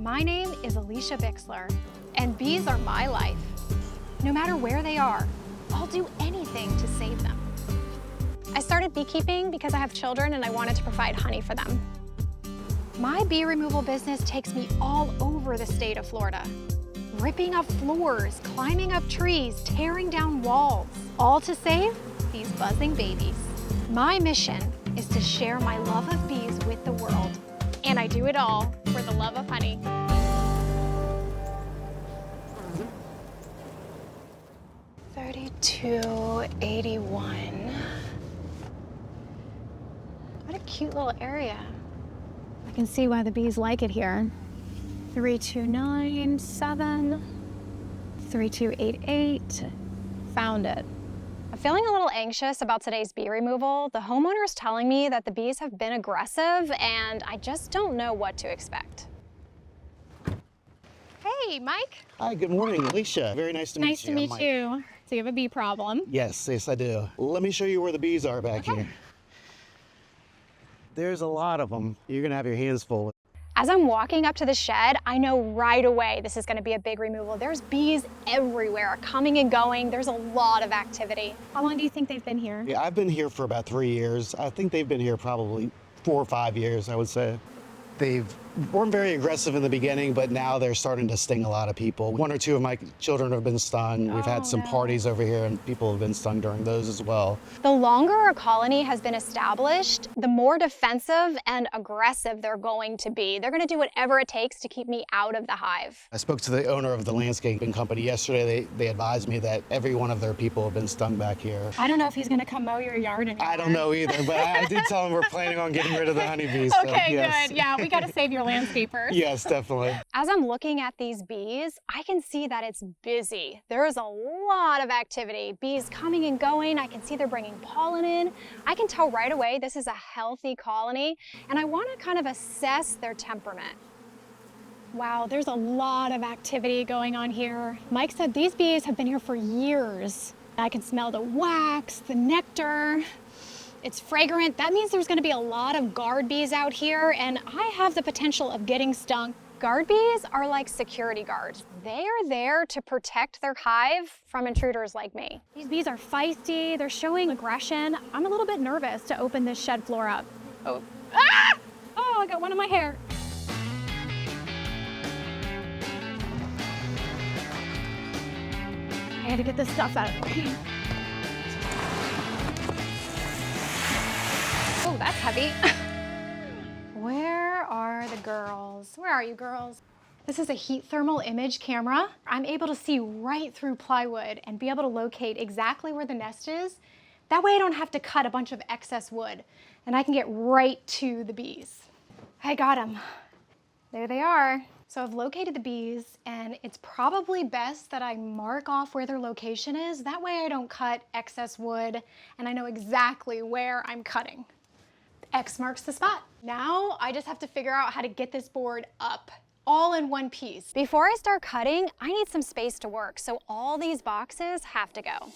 My name is Elisha Bixler, and bees are my life. No matter where they are, I'll do anything to save them. I started beekeeping because I have children and I wanted to provide honey for them. My bee removal business takes me all over the state of Florida, ripping up floors, climbing up trees, tearing down walls, all to save these buzzing babies. My mission is to share my love of bees with the world, and I do it all for the love of honey. $32.81. What a cute little area. I can see why the bees like it here. 3297, 3288, found it. I'm feeling a little anxious about today's bee removal. The homeowner is telling me that the bees have been aggressive and I just don't know what to expect. Hey, Mike. Hi, good morning, Elisha. Very nice to meet you. Nice to meet you. So you have a bee problem? Yes, I do. Let me show you where the bees are back here. There's a lot of them. You're gonna have your hands full. As I'm walking up to the shed, I know right away this is gonna be a big removal. There's bees everywhere, coming and going. There's a lot of activity. How long do you think they've been here? Yeah, I've been here for about 3 years. I think they've been here probably 4 or 5 years, I would say. They weren't very aggressive in the beginning, but now they're starting to sting a lot of people. 1 or 2 of my children have been stung. We've had some parties over here and people have been stung during those as well. The longer a colony has been established, the more defensive and aggressive they're going to be. They're gonna do whatever it takes to keep me out of the hive. I spoke to the owner of the landscaping company yesterday. They advised me that every one of their people have been stung back here. I don't know if he's gonna come mow your yard anymore. I don't know either, but I did tell him we're planning on getting rid of the honeybees. Okay, so, yes. good. Yeah, we gotta save your landscapers. Yes, definitely. As I'm looking at these bees, I can see that it's busy. There is a lot of activity. Bees coming and going. I can see they're bringing pollen in. I can tell right away this is a healthy colony, and I want to kind of assess their temperament. Wow, there's a lot of activity going on here. Mike said these bees have been here for years. I can smell the wax, the nectar. It's fragrant. That means there's going to be a lot of guard bees out here, and I have the potential of getting stung. Guard bees are like security guards. They are there to protect their hive from intruders like me. These bees are feisty. They're showing aggression. I'm a little bit nervous to open this shed floor up. Oh, ah! Oh, I got one in my hair. I had to get this stuff out of the way. Oh, that's heavy. Where are the girls? Where are you girls? This is a heat thermal image camera. I'm able to see right through plywood and be able to locate exactly where the nest is. That way I don't have to cut a bunch of excess wood and I can get right to the bees. I got them. There they are. So I've located the bees and it's probably best that I mark off where their location is. That way I don't cut excess wood and I know exactly where I'm cutting. X marks the spot. Now I just have to figure out how to get this board up all in one piece. Before I start cutting, I need some space to work, so all these boxes have to go.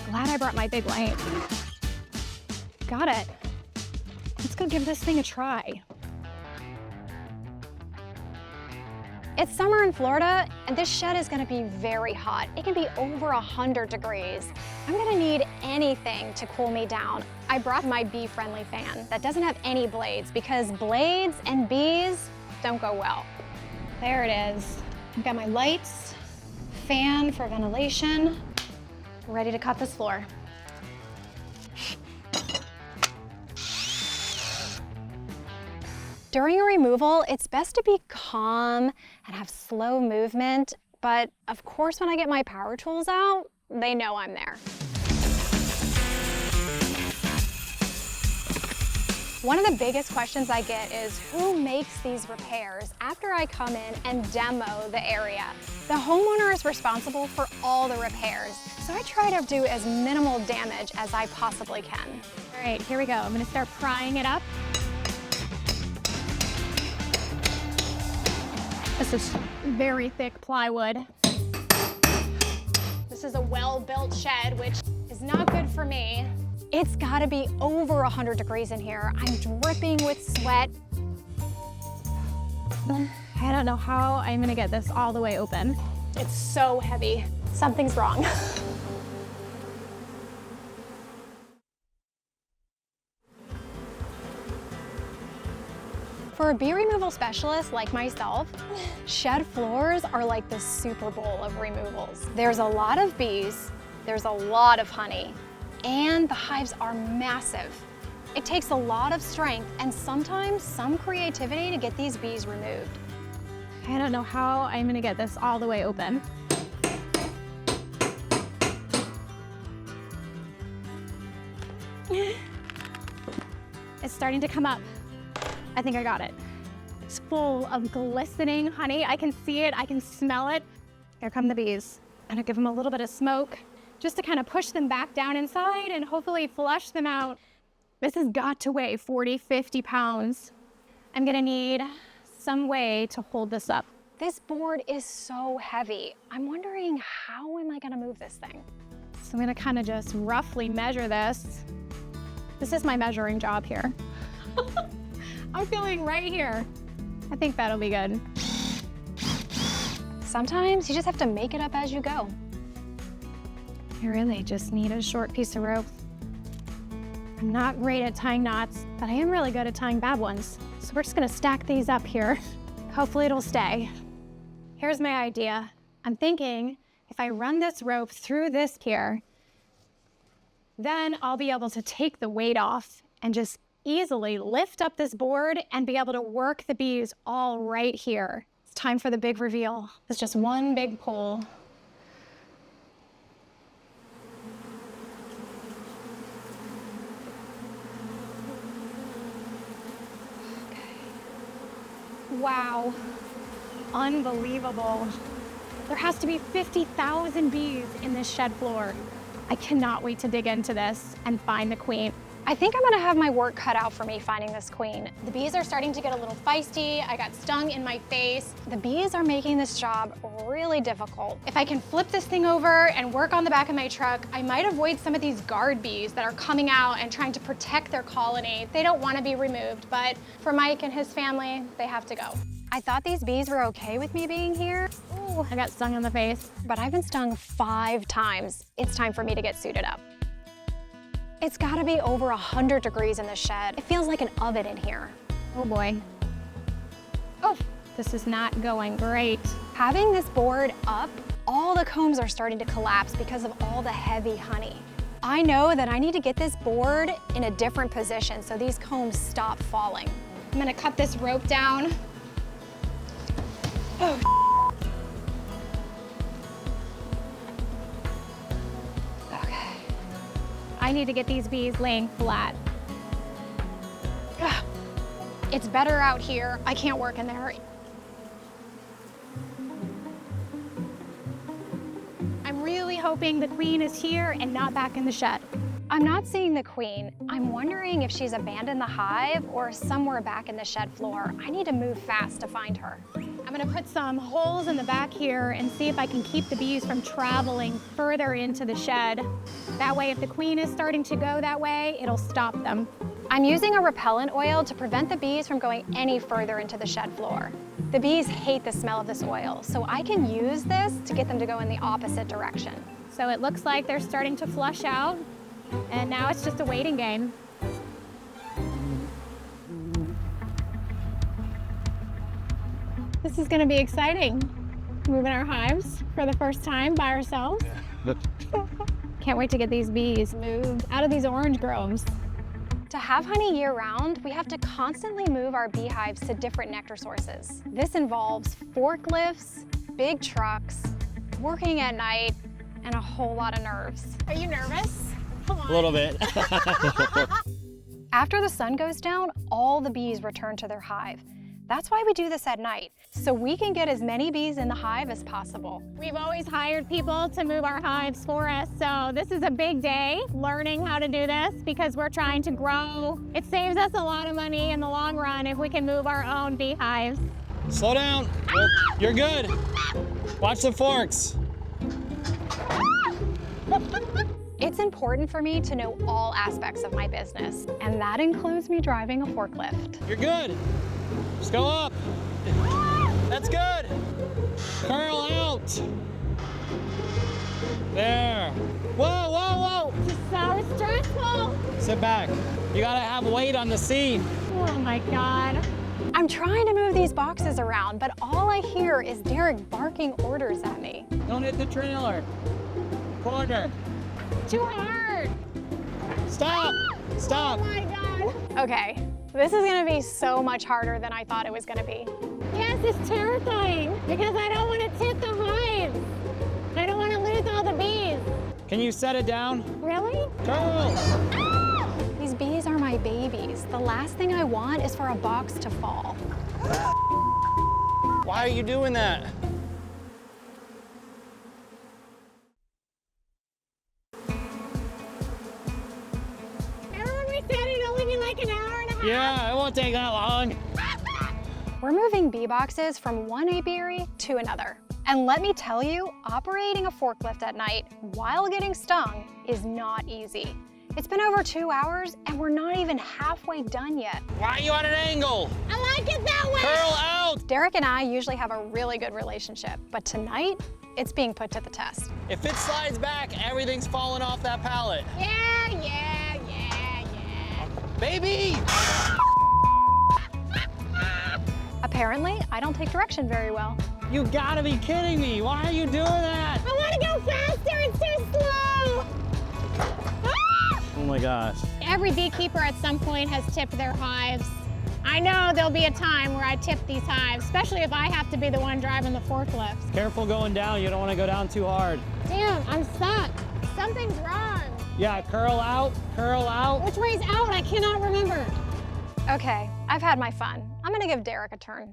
Glad I brought my big light. Got it. Let's go give this thing a try. It's summer in Florida, and this shed is gonna be very hot. It can be over 100 degrees. I'm gonna need anything to cool me down. I brought my bee-friendly fan that doesn't have any blades because blades and bees don't go well. There it is. I've got my lights, fan for ventilation, ready to cut this floor. During a removal, it's best to be calm and have slow movement, but of course when I get my power tools out, they know I'm there. One of the biggest questions I get is who makes these repairs after I come in and demo the area? The homeowner is responsible for all the repairs, so I try to do as minimal damage as I possibly can. All right, here we go. I'm gonna start prying it up. This is very thick plywood. built shed, which is not good for me. It's gotta be over 100 degrees in here. I'm dripping with sweat. I don't know how I'm gonna get this all the way open. It's so heavy. Something's wrong. For a bee removal specialist like myself, shed floors are like the Super Bowl of removals. There's a lot of bees, there's a lot of honey, and the hives are massive. It takes a lot of strength and sometimes some creativity to get these bees removed. I don't know how I'm gonna get this all the way open. It's starting to come up. I think I got it. It's full of glistening honey. I can see it, I can smell it. Here come the bees. I'm gonna give them a little bit of smoke just to kind of push them back down inside and hopefully flush them out. This has got to weigh 40, 50 pounds. I'm gonna need some way to hold this up. This board is so heavy. I'm wondering, how am I gonna move this thing? So I'm gonna kind of just roughly measure this. This is my measuring job here. I'm feeling right here. I think that'll be good. Sometimes you just have to make it up as you go. I really just need a short piece of rope. I'm not great at tying knots, but I am really good at tying bad ones. So we're just gonna stack these up here. Hopefully it'll stay. Here's my idea. I'm thinking if I run this rope through this here, then I'll be able to take the weight off and just easily lift up this board and be able to work the bees all right here. It's time for the big reveal. It's just one big pull. Wow, unbelievable. There has to be 50,000 bees in this shed floor. I cannot wait to dig into this and find the queen. I think I'm gonna have my work cut out for me finding this queen. The bees are starting to get a little feisty. I got stung in my face. The bees are making this job really difficult. If I can flip this thing over and work on the back of my truck, I might avoid some of these guard bees that are coming out and trying to protect their colony. They don't want to be removed, but for Mike and his family, they have to go. I thought these bees were okay with me being here. Ooh, I got stung in the face. But I've been stung 5 times. It's time for me to get suited up. It's gotta be over 100 degrees in the shed. It feels like an oven in here. Oh boy. Oh, this is not going great. Having this board up, all the combs are starting to collapse because of all the heavy honey. I know that I need to get this board in a different position so these combs stop falling. I'm gonna cut this rope down. Oh, I need to get these bees laying flat. ugh. It's better out here. I can't work in there. I'm really hoping the queen is here and not back in the shed. I'm not seeing the queen. I'm wondering if she's abandoned the hive or somewhere back in the shed floor. I need to move fast to find her. I'm gonna put some holes in the back here and see if I can keep the bees from traveling further into the shed. That way, if the queen is starting to go that way, it'll stop them. I'm using a repellent oil to prevent the bees from going any further into the shed floor. The bees hate the smell of this oil, so I can use this to get them to go in the opposite direction. So it looks like they're starting to flush out, and now it's just a waiting game. This is gonna be exciting. Moving our hives for the first time by ourselves. Can't wait to get these bees moved out of these orange groves. To have honey year-round, we have to constantly move our beehives to different nectar sources. This involves forklifts, big trucks, working at night, and a whole lot of nerves. Are you nervous? Come on. A little bit. After the sun goes down, all the bees return to their hive. That's why we do this at night, so we can get as many bees in the hive as possible. We've always hired people to move our hives for us, so this is a big day learning how to do this because we're trying to grow. It saves us a lot of money in the long run if we can move our own beehives. Slow down. You're good. Watch the forks. important for me to know all aspects of my business, and that includes me driving a forklift. You're good. Just go up. That's good. Curl out. There. Whoa, whoa, whoa. This is so stressful. Sit back. You gotta have weight on the seat. Oh my God. I'm trying to move these boxes around, but all I hear is Derek barking orders at me. Don't hit the trailer. Corner. Too hard. Stop. Stop. Oh my God. Okay, this is gonna be so much harder than I thought it was gonna be. Yes, it's terrifying because I don't want to tip the hives. I don't want to lose all the bees. Can you set it down? Really? Curl. These bees are my babies. The last thing I want is for a box to fall. Why are you doing that? Everyone, we said it'd only be like an hour and a half. Yeah, it won't take that long. We're moving bee boxes from one apiary to another. And let me tell you, operating a forklift at night while getting stung is not easy. It's been over 2 hours and we're not even halfway done yet. Why are you at an angle? I like it that way. Curl out. Derek and I usually have a really good relationship, but tonight, it's being put to the test. If it slides back, everything's falling off that pallet. Yeah. Baby! Apparently, I don't take direction very well. You gotta be kidding me. Why are you doing that? I want to go faster. It's too slow. Oh my gosh. Every beekeeper at some point has tipped their hives. I know there'll be a time where I tip these hives, especially if I have to be the one driving the forklift. Careful going down. You don't want to go down too hard. Damn, I'm stuck. Something's wrong. Yeah, curl out, curl out. Which way's out? I cannot remember. Okay, I've had my fun. I'm gonna give Derek a turn.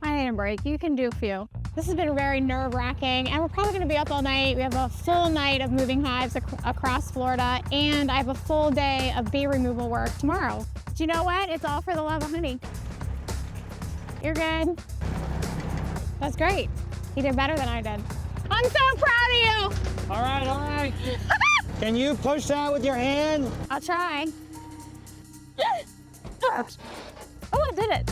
I need a break. You can do a few. This has been very nerve-wracking, and we're probably going to be up all night. We have a full night of moving hives across Florida, and I have a full day of bee removal work tomorrow. Do you know what? It's all for the love of honey. You're good. That's great. You did better than I did. I'm so proud of you. All right, all right. Can you push that with your hand? I'll try. Oh, I did it.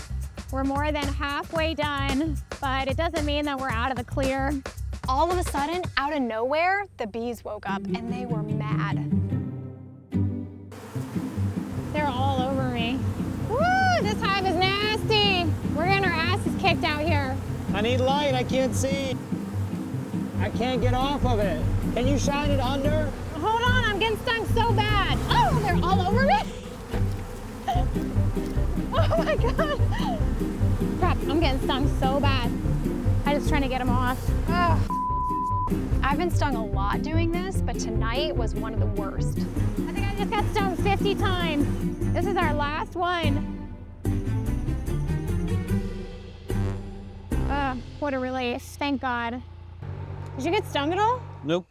We're more than halfway done, but it doesn't mean that we're out of the clear. All of a sudden, out of nowhere, the bees woke up and they were mad. They're all over me. Woo, this hive is nasty. We're getting our asses kicked out here. I need light. I can't see. I can't get off of it. Can you shine it under? Hold on, I'm getting stung so bad. Oh, they're all over me. Oh my God. Crap, I'm getting stung so bad. I'm just trying to get them off. Ugh. I've been stung a lot doing this, but tonight was one of the worst. I think I just got stung 50 times. This is our last one. What a relief, thank God. Did you get stung at all? Nope.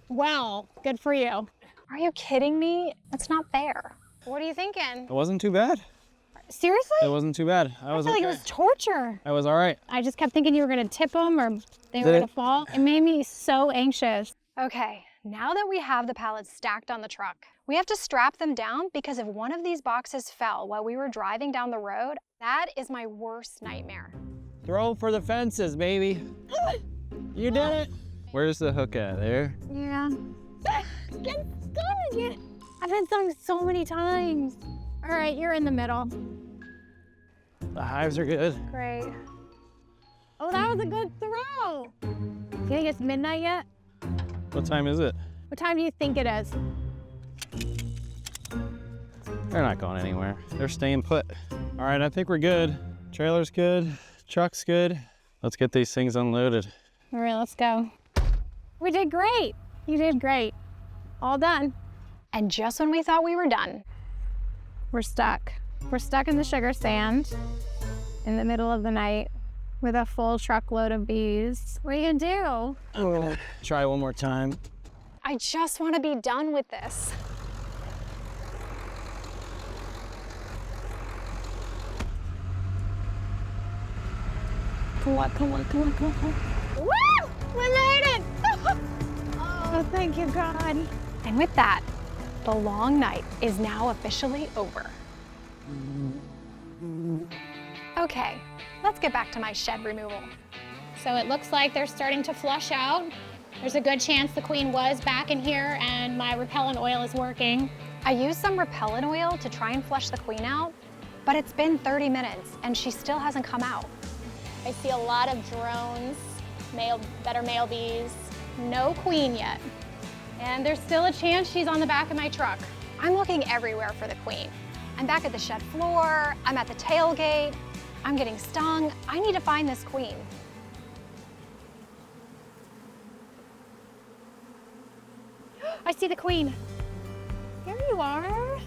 Well, good for you. Are you kidding me? That's not fair. What are you thinking? It wasn't too bad. Seriously? It wasn't too bad. I was feel like okay. it was torture. I was all right. I just kept thinking you were gonna tip them or they were gonna fall. It made me so anxious. Okay, now that we have the pallets stacked on the truck, we have to strap them down because if one of these boxes fell while we were driving down the road, that is my worst nightmare. Throw for the fences, baby. You did it. Where's the hook at? There? Yeah. Get stung. Yeah. I've been stung so many times. All right, you're in the middle. The hives are good. Great. Oh, that was a good throw. Do you think it's midnight yet? What time is it? What time do you think it is? They're not going anywhere. They're staying put. All right, I think we're good. Trailer's good. Truck's good. Let's get these things unloaded. All right, let's go. We did great. You did great. All done. And just when we thought we were done, We're stuck. We're stuck in the sugar stand in the middle of the night with a full truckload of bees. What are you gonna do? I'm gonna try one more time. I just want to be done with this. Come on, come on, come on, come on. Woo! We made it! Oh, thank you, God. And with that, the long night is now officially over. Okay, let's get back to my shed removal. So it looks like they're starting to flush out. There's a good chance the queen was back in here and my repellent oil is working. I used some repellent oil to try and flush the queen out, but it's been 30 minutes and she still hasn't come out. I see a lot of drones, better male bees. No queen yet. And there's still a chance she's on the back of my truck. I'm looking everywhere for the queen. I'm back at the shed floor, I'm at the tailgate, I'm getting stung. I need to find this queen. I see the queen. Here you are.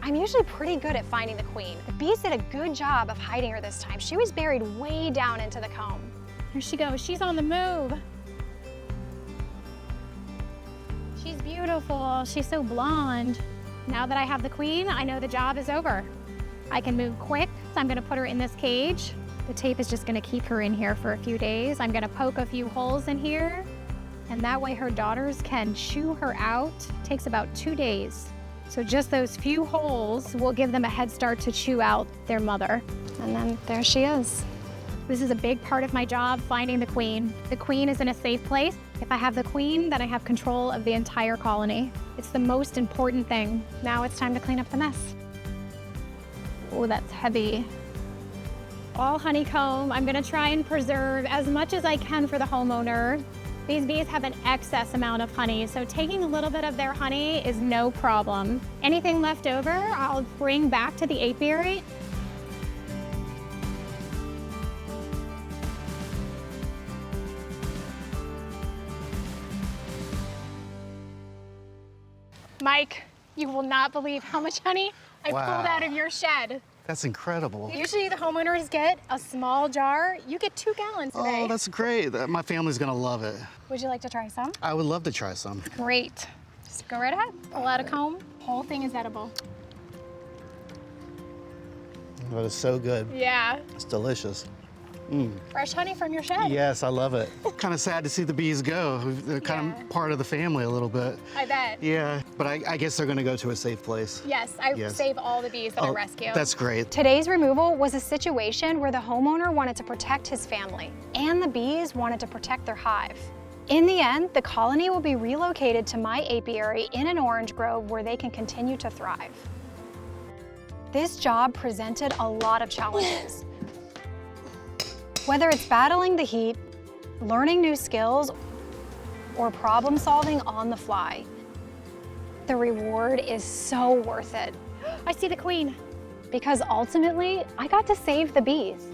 I'm usually pretty good at finding the queen. The bees did a good job of hiding her this time. She was buried way down into the comb. Here she goes, she's on the move. She's beautiful, she's so blonde. Now that I have the queen, I know the job is over. I can move quick, so I'm gonna put her in this cage. The tape is just gonna keep her in here for a few days. I'm gonna poke a few holes in here, and that way her daughters can chew her out. It takes about 2 days. So just those few holes will give them a head start to chew out their mother. And then there she is. This is a big part of my job, finding the queen. The queen is in a safe place. If I have the queen, then I have control of the entire colony. It's the most important thing. Now it's time to clean up the mess. Oh, that's heavy. All honeycomb. I'm gonna try and preserve as much as I can for the homeowner. These bees have an excess amount of honey, so taking a little bit of their honey is no problem. Anything left over, I'll bring back to the apiary. Mike, you will not believe how much honey I pulled out of your shed. That's incredible. Usually the homeowners get a small jar. You get 2 gallons today. Oh, that's great. My family's gonna love it. Would you like to try some? I would love to try some. Great. Just go right ahead. Pull out a comb. Whole thing is edible. That is so good. Yeah. It's delicious. Fresh honey from your shed. Yes, I love it. Kind of sad to see the bees go. They're kind of part of the family a little bit. I bet. Yeah, but I guess they're gonna go to a safe place. Yes, I save all the bees that I rescue. That's great. Today's removal was a situation where the homeowner wanted to protect his family and the bees wanted to protect their hive. In the end, the colony will be relocated to my apiary in an orange grove where they can continue to thrive. This job presented a lot of challenges. Whether it's battling the heat, learning new skills, or problem solving on the fly, the reward is so worth it. I see the queen. Because ultimately, I got to save the bees.